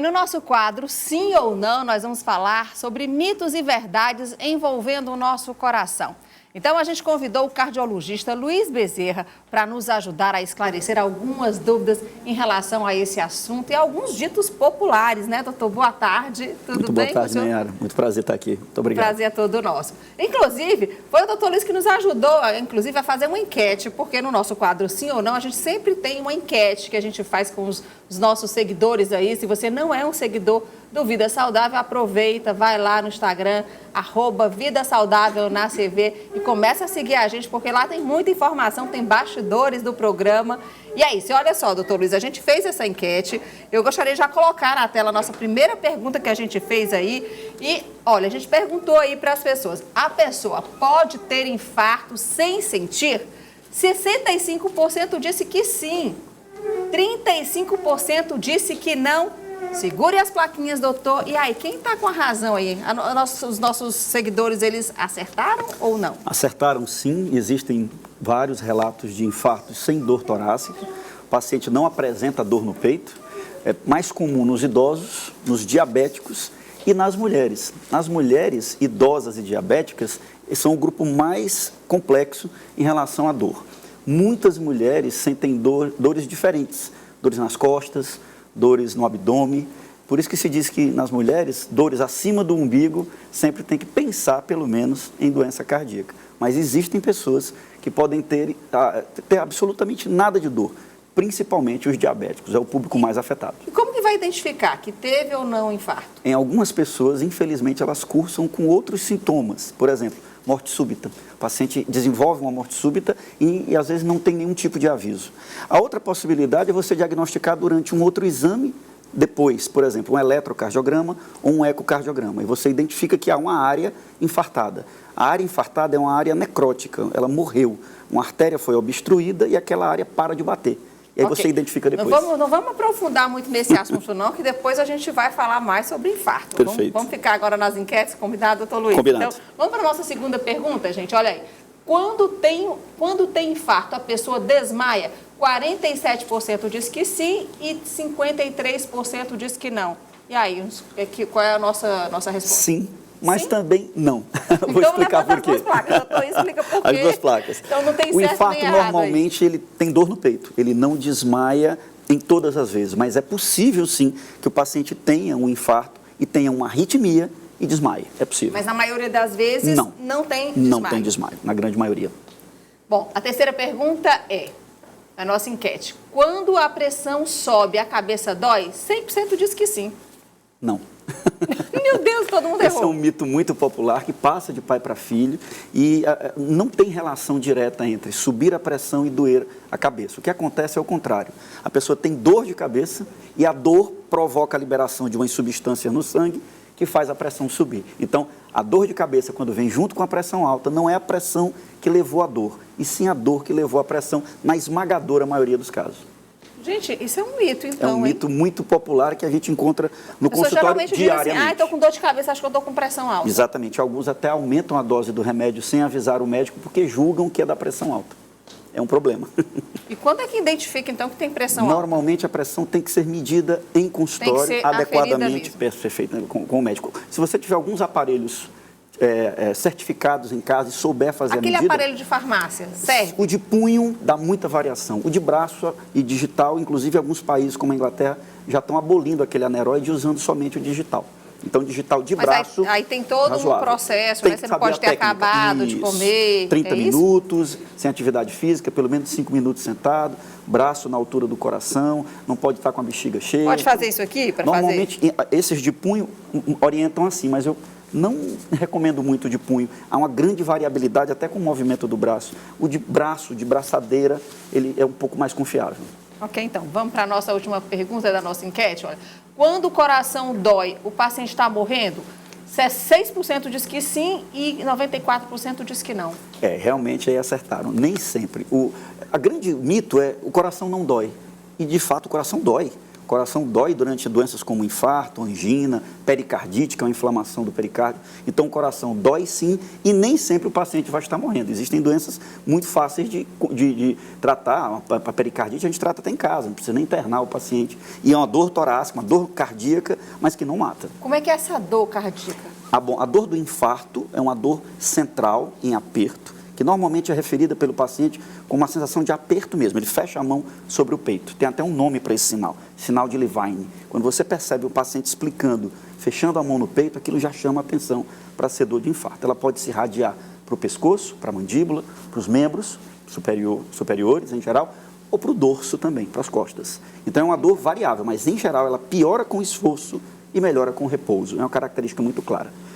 e no nosso quadro Sim ou Não, nós vamos falar sobre mitos e verdades envolvendo o nosso coração. Então, a gente convidou o cardiologista Luiz Bezerra para nos ajudar a esclarecer algumas dúvidas em relação a esse assunto e alguns ditos populares, né, doutor? Boa tarde, tudo bem? Boa tarde, Nayara. Muito prazer estar aqui. Muito obrigado. Prazer é todo nosso. Inclusive, foi o doutor Luiz que nos ajudou, inclusive, a fazer uma enquete, porque no nosso quadro Sim ou Não, a gente sempre tem uma enquete que a gente faz com os nossos seguidores aí. Se você não é um seguidor do Vida Saudável, aproveita, vai lá no Instagram, @Vida Saudável na CV e começa a seguir a gente, porque lá tem muita informação, tem bastidores do programa. E é isso, e olha só, doutor Luiz, a gente fez essa enquete, eu gostaria de já colocar na tela a nossa primeira pergunta que a gente fez aí. E, olha, a gente perguntou aí para as pessoas, a pessoa pode ter infarto sem sentir? 65% disse que sim, 35% disse que não. Segure as plaquinhas, doutor. E aí, quem está com a razão aí? Os nossos seguidores, eles acertaram ou não? Acertaram sim, existem vários relatos de infartos sem dor torácica. O paciente não apresenta dor no peito. É mais comum nos idosos, nos diabéticos e nas mulheres. Nas mulheres idosas e diabéticas, são o grupo mais complexo em relação à dor. Muitas mulheres sentem dores diferentes, dores nas costas, dores no abdômen. Por isso que se diz que nas mulheres, dores acima do umbigo, sempre tem que pensar, pelo menos, em doença cardíaca. Mas existem pessoas que podem ter absolutamente nada de dor, principalmente os diabéticos, é o público mais afetado. E como que vai identificar que teve ou não infarto? Em algumas pessoas, infelizmente, elas cursam com outros sintomas. Por exemplo, morte súbita. O paciente desenvolve uma morte súbita e às vezes não tem nenhum tipo de aviso. A outra possibilidade é você diagnosticar durante um outro exame depois, por exemplo, um eletrocardiograma ou um ecocardiograma. E você identifica que há uma área infartada. A área infartada é uma área necrótica, ela morreu. Uma artéria foi obstruída e aquela área para de bater. E aí você identifica depois. Não vamos aprofundar muito nesse assunto não, que depois a gente vai falar mais sobre infarto. Perfeito. Vamos ficar agora nas enquetes, combinado, doutor Luiz? Combinado. Então, vamos para a nossa segunda pergunta, gente. Olha aí. Quando tem infarto, a pessoa desmaia? 47% diz que sim e 53% diz que não. E aí, qual é a nossa resposta? Sim. Mas também não. Vou então, explicar por quê. As duas placas, doutor, explica por quê. As duas placas. Então não tem certo o infarto nem errado normalmente ele tem dor no peito. Ele não desmaia em todas as vezes, mas é possível sim que o paciente tenha um infarto e tenha uma arritmia e desmaie. É possível. Mas na maioria das vezes não tem desmaio. Não tem desmaio, na grande maioria. Bom, a terceira pergunta é a nossa enquete. Quando a pressão sobe, a cabeça dói? 100% diz que sim. Não. Meu Deus, todo mundo errou. Esse é um mito muito popular que passa de pai para filho e não tem relação direta entre subir a pressão e doer a cabeça. O que acontece é o contrário. A pessoa tem dor de cabeça e a dor provoca a liberação de umas substâncias no sangue que faz a pressão subir. Então, a dor de cabeça, quando vem junto com a pressão alta, não é a pressão que levou à dor, e sim a dor que levou à pressão, na esmagadora maioria dos casos. Gente, isso é um mito, então, é um mito muito popular que a gente encontra no consultório diariamente. Assim, estou com dor de cabeça, acho que eu estou com pressão alta. Exatamente. Alguns até aumentam a dose do remédio sem avisar o médico porque julgam que é da pressão alta. É um problema. E quando é que identifica, então, que tem pressão alta? Normalmente, a pressão tem que ser medida em consultório, adequadamente, perfeito, com o médico. Se você tiver alguns aparelhos certificados em casa e souber fazer a medida... Aquele aparelho de farmácia, serve? O de punho dá muita variação. O de braço e digital, inclusive alguns países como a Inglaterra, já estão abolindo aquele aneróide e usando somente o digital. Então, digital de braço... Aí tem todo um processo, né? Você não pode ter acabado de comer. 30 minutos, sem atividade física, pelo menos 5 minutos sentado, braço na altura do coração, não pode estar com a bexiga cheia. Pode fazer isso aqui para fazer? Normalmente, esses de punho orientam assim, mas eu não recomendo muito de punho. Há uma grande variabilidade até com o movimento do braço. O de braço, de braçadeira, ele é um pouco mais confiável. Ok, então, vamos para a nossa última pergunta da nossa enquete. Olha, quando o coração dói, o paciente está morrendo? 6% diz que sim e 94% diz que não. Realmente aí acertaram. Nem sempre. A grande mito é o coração não dói. E, de fato, o coração dói. O coração dói durante doenças como infarto, angina, pericardite, que é uma inflamação do pericárdio. Então, o coração dói sim e nem sempre o paciente vai estar morrendo. Existem doenças muito fáceis de tratar. A pericardite a gente trata até em casa, não precisa nem internar o paciente. E é uma dor torácica, uma dor cardíaca, mas que não mata. Como é que é essa dor cardíaca? A dor do infarto é uma dor central em aperto, que normalmente é referida pelo paciente com uma sensação de aperto mesmo. Ele fecha a mão sobre o peito. Tem até um nome para esse sinal, sinal de Levine. Quando você percebe o paciente explicando, fechando a mão no peito, aquilo já chama a atenção para ser dor de infarto. Ela pode se irradiar para o pescoço, para a mandíbula, para os membros superiores em geral, ou para o dorso também, para as costas. Então é uma dor variável, mas em geral ela piora com esforço e melhora com repouso. É uma característica muito clara.